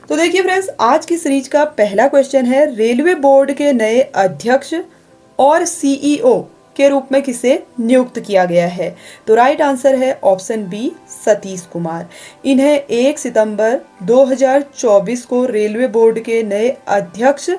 तो देखिए फ्रेंड्स, आज की सीरीज का पहला क्वेश्चन है, रेलवे बोर्ड के नए अध्यक्ष और सीईओ के रूप में किसे नियुक्त किया गया है? तो राइट आंसर है ऑप्शन बी, सतीश कुमार। इन्हें 1 सितंबर 2024 को रेलवे बोर्ड के नए अध्यक्ष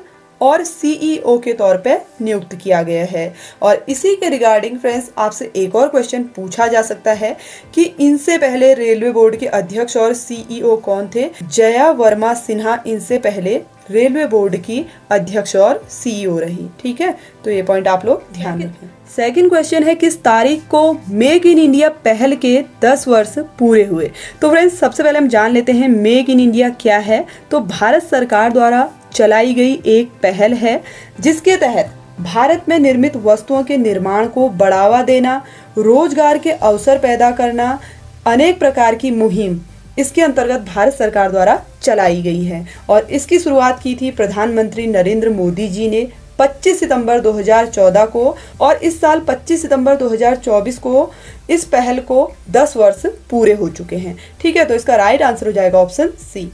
और सीईओ के तौर पे नियुक्त किया गया है। और इसी के रिगार्डिंग फ्रेंड्स, आपसे एक और क्वेश्चन पूछा जा सकता है कि इनसे पहले रेलवे बोर्ड के अध्यक्ष और सीईओ कौन थे? जया वर्मा सिन्हा इनसे पहले रेलवे बोर्ड की अध्यक्ष और सीईओ रही। ठीक है, तो ये पॉइंट आप लोग ध्यान रखें। सेकंड क्वेश्चन है, किस तारीख को मेक इन इंडिया पहल के 10 वर्ष पूरे हुए? तो फ्रेंड्स, सबसे पहले हम जान लेते हैं मेक इन इंडिया क्या है। तो भारत सरकार द्वारा चलाई गई एक पहल है जिसके तहत भारत में निर्मित वस्तुओं के निर्माण को बढ़ावा देना, रोजगार के अवसर पैदा करना, अनेक प्रकार की मुहिम इसके अंतर्गत भारत सरकार द्वारा चलाई गई है। और इसकी शुरुआत की थी प्रधानमंत्री नरेंद्र मोदी जी ने 25 सितंबर 2014 को, और इस साल 25 सितंबर 2024 को इस पहल को 10 वर्ष पूरे हो चुके हैं। ठीक है, तो इसका राइट आंसर हो जाएगा ऑप्शन सी।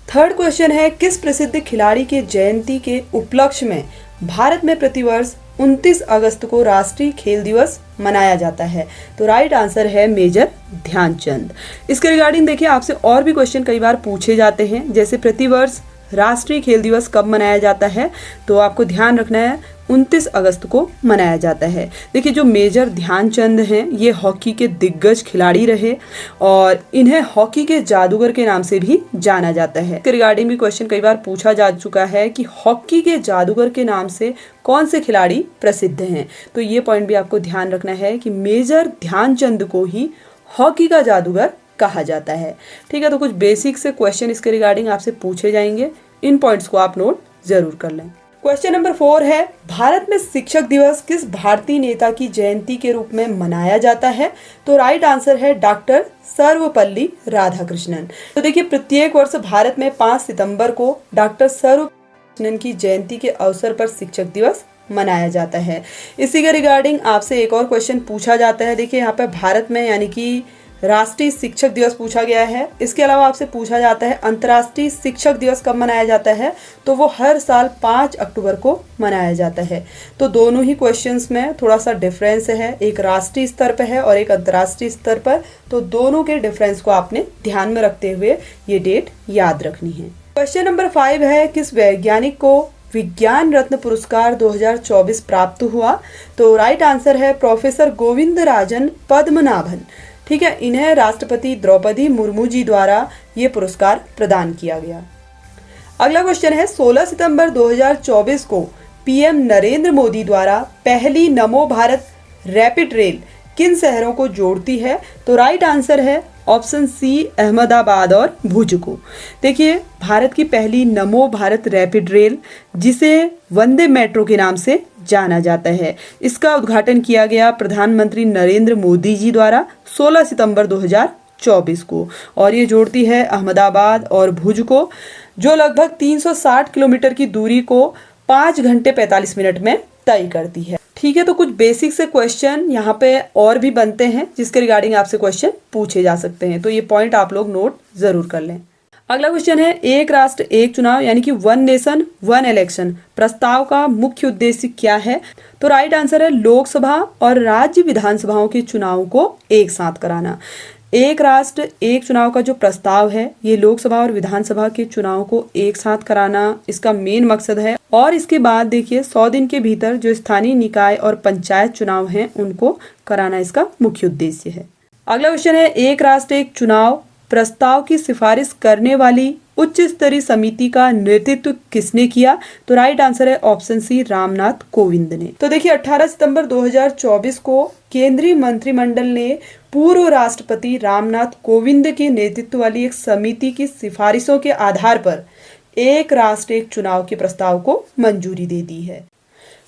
थर्ड क्वेश्चन है, किस प्रसिद्ध खिलाड़ी के जयंती के उपलक्ष्य में भारत में प्रतिवर्ष 29 अगस्त को राष्ट्रीय खेल दिवस मनाया जाता है? तो राइट आंसर है मेजर ध्यानचंद। इसके रिगार्डिंग देखिए, आपसे और भी क्वेश्चन कई बार पूछे जाते हैं, जैसे प्रतिवर्ष राष्ट्रीय खेल दिवस कब मनाया जाता है? तो आपको ध्यान रखना है 29 अगस्त को मनाया जाता है। देखिए, जो मेजर ध्यानचंद हैं ये हॉकी के दिग्गज खिलाड़ी रहे और इन्हें हॉकी के जादूगर के नाम से भी जाना जाता है। इसके रिगार्डिंग भी क्वेश्चन कई बार पूछा जा चुका है कि हॉकी के जादूगर के नाम से कौन से खिलाड़ी प्रसिद्ध हैं? तो ये पॉइंट भी आपको ध्यान रखना है कि मेजर ध्यानचंद को ही हॉकी का जादूगर कहा जाता है। ठीक है, तो कुछ बेसिक से क्वेश्चन इसके रिगार्डिंग आपसे पूछे जाएंगे, इन पॉइंट्स को आप नोट जरूर कर लें। क्वेश्चन नंबर 4 है, भारत में शिक्षक दिवस किस भारतीय नेता की जयंती के रूप में मनाया जाता है? तो राइट आंसर है डॉक्टर सर्वपल्ली राधाकृष्णन। तो देखिए, प्रत्येक वर्ष भारत में 5 सितंबर को डॉक्टर सर्वपल्ली की जयंती के अवसर पर शिक्षक दिवस मनाया जाता है। इसी के रिगार्डिंग आपसे एक और क्वेश्चन पूछा जाता है। देखिए, यहाँ पे भारत में यानी कि राष्ट्रीय शिक्षक दिवस पूछा गया है। इसके अलावा आपसे पूछा जाता है अंतर्राष्ट्रीय शिक्षक दिवस कब मनाया जाता है? तो वो हर साल 5 अक्टूबर को मनाया जाता है। तो दोनों ही क्वेश्चंस में थोड़ा सा डिफरेंस है, एक राष्ट्रीय स्तर पर है और एक अंतर्राष्ट्रीय स्तर पर। तो दोनों के डिफरेंस को आपने ध्यान में रखते हुए ये डेट याद रखनी है। क्वेश्चन नंबर 5 है, किस वैज्ञानिक को विज्ञान रत्न पुरस्कार 2024 प्राप्त हुआ? तो राइट आंसर है प्रोफेसर गोविंदराजन पद्मनाभन। ठीक है, इन्हें राष्ट्रपति द्रौपदी मुर्मू जी द्वारा ये पुरस्कार प्रदान किया गया। अगला क्वेश्चन है, 16 सितंबर 2024 को पीएम नरेंद्र मोदी द्वारा पहली नमो भारत रैपिड रेल किन शहरों को जोड़ती है? तो राइट आंसर है ऑप्शन सी, अहमदाबाद और भुज को। देखिए, भारत की पहली नमो भारत रैपिड रेल, जिसे वंदे मेट्रो के नाम से जाना जाता है, इसका उद्घाटन किया गया प्रधानमंत्री नरेंद्र मोदी जी द्वारा 16 सितंबर 2024 को, और ये जोड़ती है अहमदाबाद और भुज को, जो लगभग 360 किलोमीटर की दूरी को 5 घंटे 45 मिनट में तय करती है। ठीक है, तो कुछ बेसिक से क्वेश्चन यहाँ पे और भी बनते हैं जिसके रिगार्डिंग आपसे क्वेश्चन पूछे जा सकते हैं, तो ये पॉइंट आप लोग नोट जरूर कर लें। अगला क्वेश्चन है, एक राष्ट्र एक चुनाव यानी कि वन नेशन वन इलेक्शन प्रस्ताव का मुख्य उद्देश्य क्या है? तो राइट आंसर है लोकसभा और राज्य विधानसभाओं के चुनाव को एक साथ कराना। एक राष्ट्र एक चुनाव का जो प्रस्ताव है, ये लोकसभा और विधानसभा के चुनाव को एक साथ कराना इसका मेन मकसद है। और इसके बाद देखिए, 100 दिन के भीतर जो स्थानीय निकाय और पंचायत चुनाव हैं उनको कराना इसका मुख्य उद्देश्य है। अगला क्वेश्चन है, एक राष्ट्र एक चुनाव प्रस्ताव की सिफारिश करने वाली उच्च स्तरीय समिति का नेतृत्व किसने किया? तो राइट आंसर है ऑप्शन सी, रामनाथ कोविंद ने। तो देखिए, 18 सितंबर 2024 को केंद्रीय मंत्रिमंडल ने पूर्व राष्ट्रपति रामनाथ कोविंद के नेतृत्व वाली एक समिति की सिफारिशों के आधार पर एक राष्ट्र एक चुनाव के प्रस्ताव को मंजूरी दे दी है।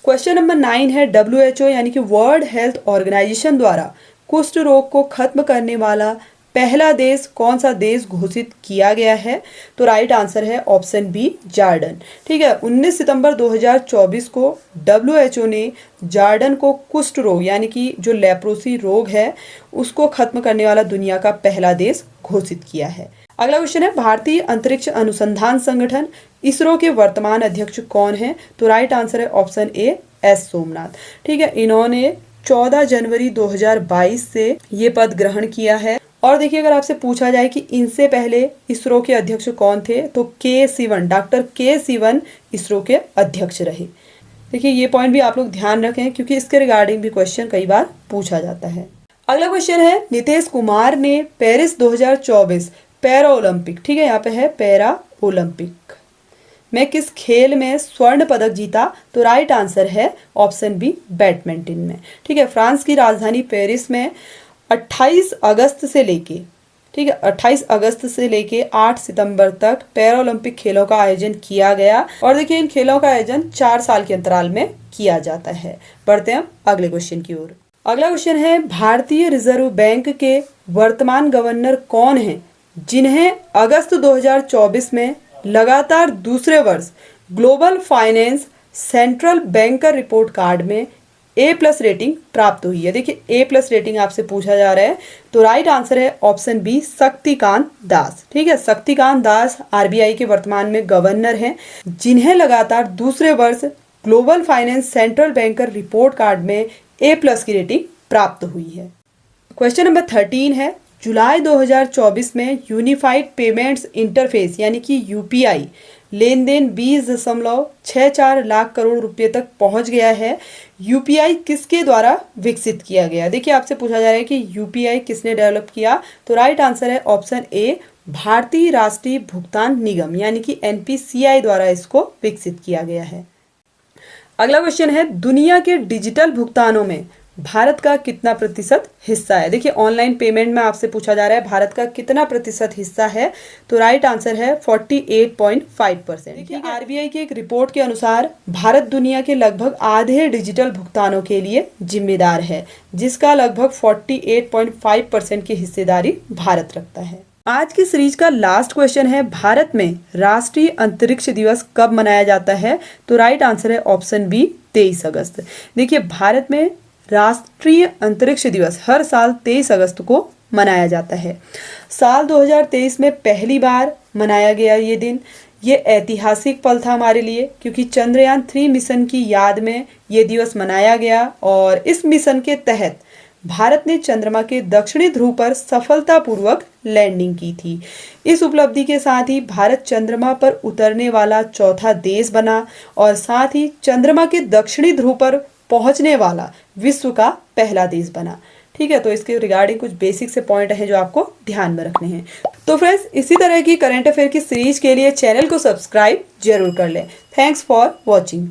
क्वेश्चन नंबर 9 है, WHO यानी कि वर्ल्ड हेल्थ ऑर्गेनाइजेशन द्वारा कुष्ठ रोग को खत्म करने वाला पहला देश कौन सा देश घोषित किया गया है? तो राइट आंसर है ऑप्शन बी, जॉर्डन। ठीक है, 19 सितंबर 2024 को WHO ने जॉर्डन को कुष्ठ रोग यानी कि जो लेप्रोसी रोग है उसको खत्म करने वाला दुनिया का पहला देश घोषित किया है। अगला क्वेश्चन है भारतीय अंतरिक्ष अनुसंधान संगठन इसरो के वर्तमान अध्यक्ष कौन है? तो राइट आंसर है ऑप्शन ए एस सोमनाथ। ठीक है, इन्होंने 14 जनवरी 2022 से ये पद ग्रहण किया है। और देखिए, अगर आपसे पूछा जाए कि इनसे पहले इसरो के अध्यक्ष कौन थे, तो के सिवन, डॉक्टर के सिवन इसरो के अध्यक्ष रहे। देखिए, ये पॉइंट भी आप लोग ध्यान रखें क्योंकि इसके रिगार्डिंग भी क्वेश्चन कई बार पूछा जाता है। अगला क्वेश्चन है नीतीश कुमार ने पेरिस 2024 पैरा ओलंपिक, ठीक है, यहाँ पे है पैरा ओलंपिक में किस खेल में स्वर्ण पदक जीता? तो राइट आंसर है ऑप्शन बी बैडमिंटन में। ठीक है, फ्रांस की राजधानी पेरिस में 28 अगस्त से लेके, ठीक है, 28 अगस्त से लेके 8 सितंबर तक पैरा ओलंपिक खेलों का आयोजन किया गया। और देखिए, इन खेलों का आयोजन 4 साल के अंतराल में किया जाता है। बढ़ते हैं अगले क्वेश्चन की ओर। अगला क्वेश्चन है भारतीय रिजर्व बैंक के वर्तमान गवर्नर कौन हैं जिन्हें अगस्त 2024 में लगातार दूसरे वर्ष global finance central banker report card में A+ रेटिंग प्राप्त हुई है? देखिए, A+ रेटिंग आपसे पूछा जा रहा है, तो राइट आंसर है ऑप्शन बी शक्तिकांत दास। ठीक है, शक्तिकांत दास RBI के वर्तमान में गवर्नर हैं जिन्हें लगातार दूसरे वर्ष global finance central banker report card में A+ की रेटिंग प्राप्त हुई है। क्वेश्चन नंबर 13 है जुलाई 2024 में यूनिफाइड पेमेंट्स इंटरफेस यानी कि UPI लेन देन 20.64 लाख करोड़ रुपए तक पहुंच गया है। UPI किसके द्वारा विकसित किया गया? देखिए, आपसे पूछा जा रहा है कि UPI किसने डेवलप किया? तो राइट आंसर है ऑप्शन ए भारतीय राष्ट्रीय भुगतान निगम यानी कि NPCI द्वारा इसको विकसित किया गया है। अगला क्वेश्चन है दुनिया के डिजिटल भुगतानों में भारत का कितना प्रतिशत हिस्सा है? देखिए, ऑनलाइन पेमेंट में आपसे पूछा जा रहा है भारत का कितना प्रतिशत हिस्सा है? तो राइट आंसर है 48.5%। देखिए, RBI की एक रिपोर्ट के अनुसार भारत दुनिया के लगभग आधे डिजिटल भुगतानों के लिए जिम्मेदार है, जिसका लगभग 48.5% की हिस्सेदारी भारत रखता है। आज की सीरीज का लास्ट क्वेश्चन है भारत में राष्ट्रीय अंतरिक्ष दिवस कब मनाया जाता है? तो राइट आंसर है ऑप्शन बी 23 अगस्त। देखिए, भारत में राष्ट्रीय अंतरिक्ष दिवस हर साल 23 अगस्त को मनाया जाता है। साल 2023 में पहली बार मनाया गया ये दिन। ये ऐतिहासिक पल था हमारे लिए क्योंकि चंद्रयान 3 मिशन की याद में ये दिवस मनाया गया और इस मिशन के तहत भारत ने चंद्रमा के दक्षिणी ध्रुव पर सफलतापूर्वक लैंडिंग की थी। इस उपलब्धि के साथ ही भारत चंद्रमा पर उतरने वाला चौथा देश बना और साथ ही चंद्रमा के दक्षिणी ध्रुव पर पहुंचने वाला विश्व का पहला देश बना। ठीक है, तो इसके रिगार्डिंग कुछ बेसिक से पॉइंट हैं जो आपको ध्यान में रखने हैं। तो फ्रेंड्स, इसी तरह की करंट अफेयर की सीरीज के लिए चैनल को सब्सक्राइब जरूर कर लें। Thanks for watching.